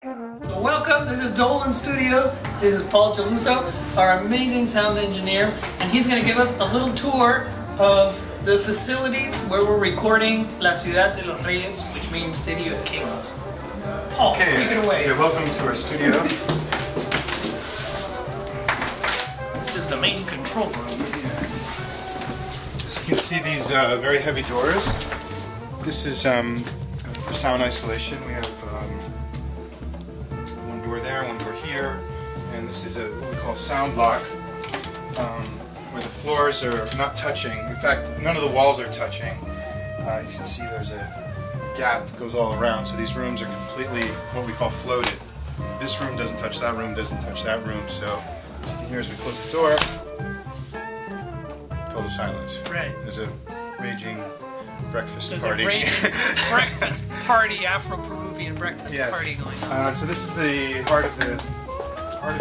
So welcome, this is Dolan Studios. This is Paul Geluso, our amazing sound engineer, and he's going to give us a little tour of the facilities where we're recording La Ciudad de los Reyes, which means City of Kings. Paul, take it away. Okay, welcome to our studio. This is the main control room. So you can see these very heavy doors. This is for sound isolation. We have one door there, one door here, and this is what we call a sound block, where the floors are not touching. In fact, none of the walls are touching. You can see there's a gap that goes all around, so these rooms are completely what we call floated. This room doesn't touch that room, doesn't touch that room, so you can hear as we close the door, total silence. Right. There's a raging breakfast There's party. a raging breakfast party, Afro-Peruvian breakfast party going on. So this is the heart of the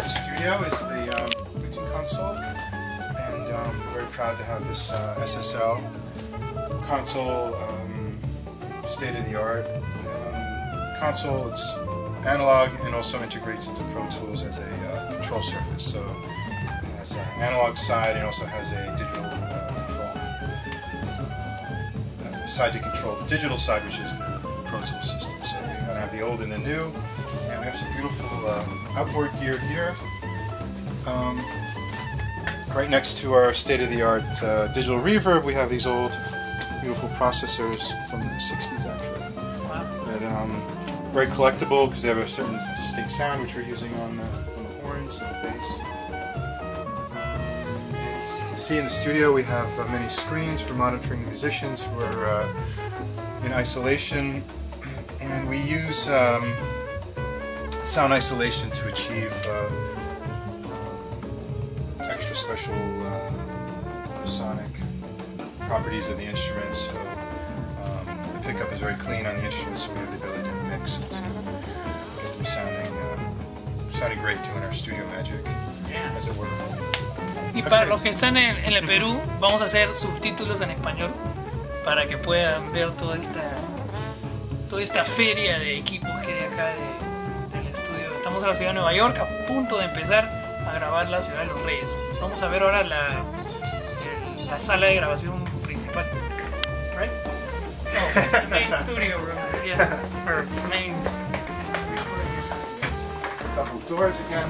studio. Is the mixing console, and we're very proud to have this SSL console, state of the art console. It's analog and also integrates into Pro Tools as a control surface. So it has an analog side and also has a digital side to control the digital side, which is the Pro Tools system. So you're going to have the old and the new, and we have some beautiful outboard gear here. Right next to our state-of-the-art digital reverb, we have these old beautiful processors from the 60s, actually. Wow. That very collectible because they have a certain distinct sound, which we're using on the horns and the bass. As you can see in the studio, we have many screens for monitoring musicians who are in isolation, and we use sound isolation to achieve extra special sonic properties of the instruments. So the pickup is very clean on the instruments, so we have the ability to mix it to get them sounding great, doing our studio magic, as it were. Y para los que están en el Perú, vamos a hacer subtítulos en español para que puedan ver toda esta feria de equipos que hay acá del estudio. Estamos en la ciudad de Nueva York, a punto de empezar a grabar La Ciudad de los Reyes. Vamos a ver ahora la sala de grabación principal. Right? Oh, the main studio room. Yeah. Or main. Double doors again.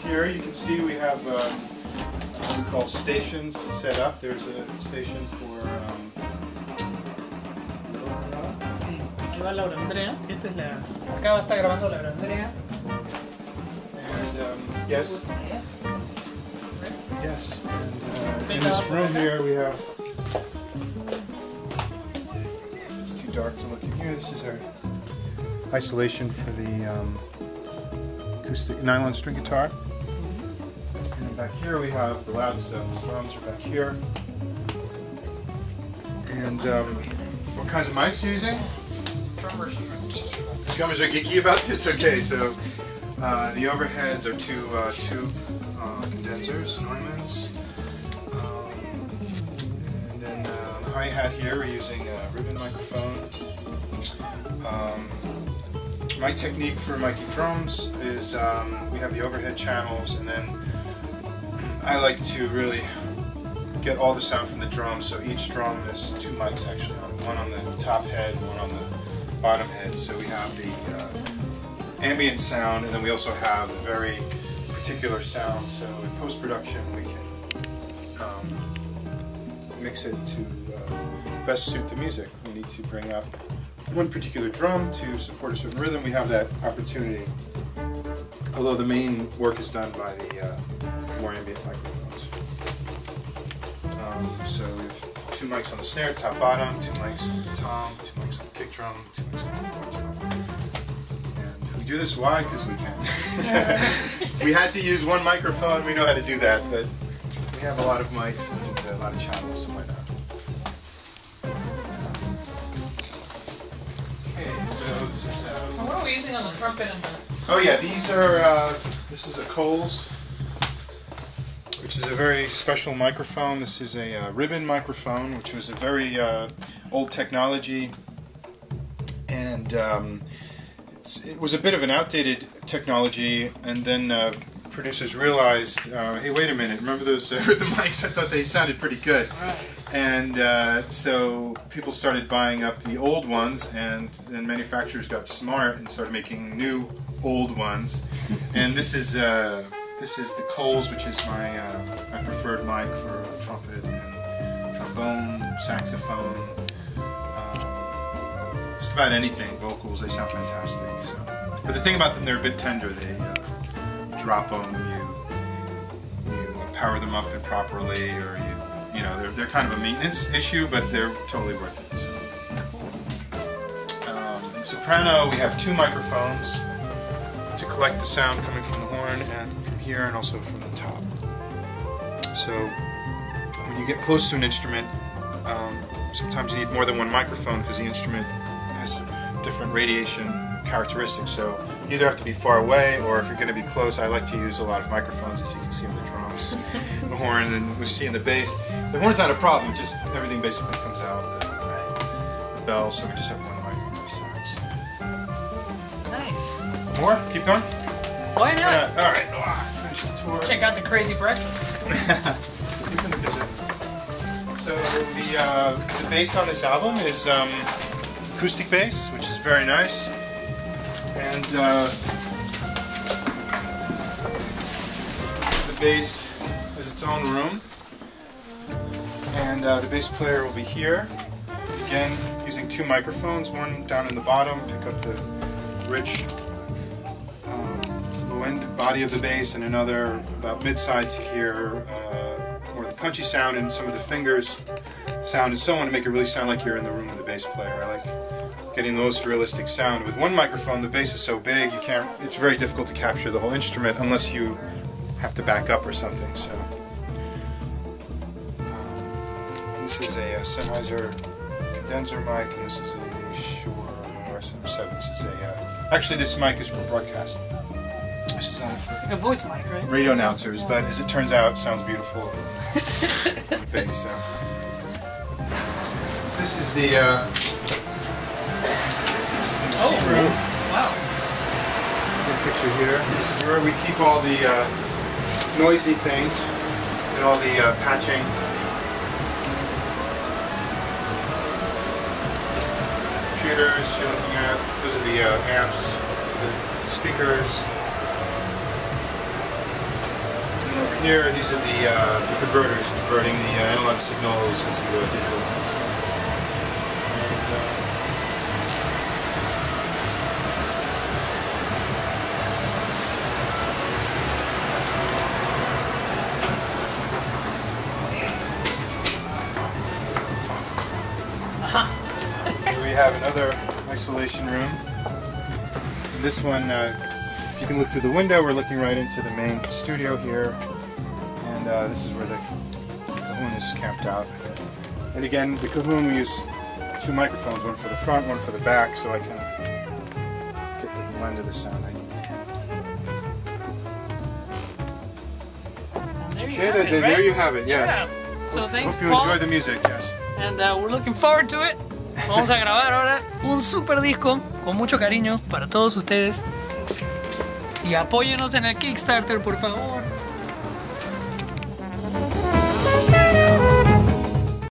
Here you can see we have what we call stations set up. There's a station for Aquí va Laura Andrea. Acá va a estar grabando Laura Andrea. And yes. And in this room here we have. It's too dark to look in here. This is our isolation for the acoustic nylon string guitar. And then back here we have the loud stuff. The drums are back here. And what kinds of mics are you using? Drummers are geeky about The drummers are geeky about this? Okay, so the overheads are two condensers, Neumanns. And then the hi-hat here we're using a ribbon microphone. My technique for miking drums is we have the overhead channels, and then I like to really get all the sound from the drums. So each drum is two mics actually, one on the top head, one on the bottom head. So we have the ambient sound, and then we also have a very particular sound. So in post-production we can mix it to best suit the music. We need to bring up one particular drum to support a certain rhythm. We have that opportunity, although the main work is done by the more ambient microphones. So we have two mics on the snare, top, bottom, two mics on the tom, two mics on the kick drum, two mics on the floor drum. And we do this, why? Because we can. We had to use one microphone, we know how to do that, but we have a lot of mics and a lot of channels, so why not? So what are we using on the trumpet and the... Oh yeah, these are, this is a Coles which is a very special microphone. This is a ribbon microphone, which was a very old technology, and it was a bit of an outdated technology, and then producers realized, hey, wait a minute, remember those ribbon mics? I thought they sounded pretty good. Right. And so people started buying up the old ones, and then manufacturers got smart and started making new old ones. And this is the Coles, which is my preferred mic for trumpet and trombone, saxophone, just about anything. Vocals, they sound fantastic. So, but the thing about them, they're a bit tender. They you drop them, you power them up improperly, or you know, they're kind of a maintenance issue, but they're totally worth it. So. In soprano, we have 2 microphones to collect the sound coming from the horn and from here, and also from the top. So when you get close to an instrument, sometimes you need more than one microphone because the instrument has different radiation characteristics. So you either have to be far away, or if you're going to be close, I like to use a lot of microphones, as you can see in the drums, the horn, and we see in the bass. The horn's not a problem, just everything basically comes out, the bells, so we just have one mic on both sides. Nice. More? Keep going? Why not? Yeah, alright. Finish the tour. Check out the crazy breakfast. So the bass on this album is acoustic bass, which is very nice. And the bass has its own room, and the bass player will be here, again using 2 microphones, one down in the bottom, pick up the rich low end body of the bass, and another about mid-side to here, more the punchy sound and some of the fingers sound and so on, to make it really sound like you're in the room with the bass player. I like getting the most realistic sound. With one microphone, the bass is so big, it's very difficult to capture the whole instrument unless you have to back up or something. So this is a Sennheiser condenser mic, and this is a Shure SM7. This is actually, this mic is for broadcast. This is a voice mic, right? Radio announcers, but as it turns out, it sounds beautiful on the bass. So this is the room. Wow. Good picture here. This is where we keep all the noisy things and all the patching. Computers you're looking at. Those are the amps, the speakers. And over here, these are the converters, converting the analog signals into digital ones. Here we have another isolation room. And this one, if you can look through the window, we're looking right into the main studio here. And this is where the cajon is camped out. And again, the cajon, we use 2 microphones, one for the front, one for the back, so I can get the blend of the sound I need. There you have it, yes. Yeah. So thanks, Hope you Paul. enjoy the music, yes. And we're looking forward to it. Vamos a grabar ahora un super disco con mucho cariño para todos ustedes. Y apóyenos en el Kickstarter, por favor.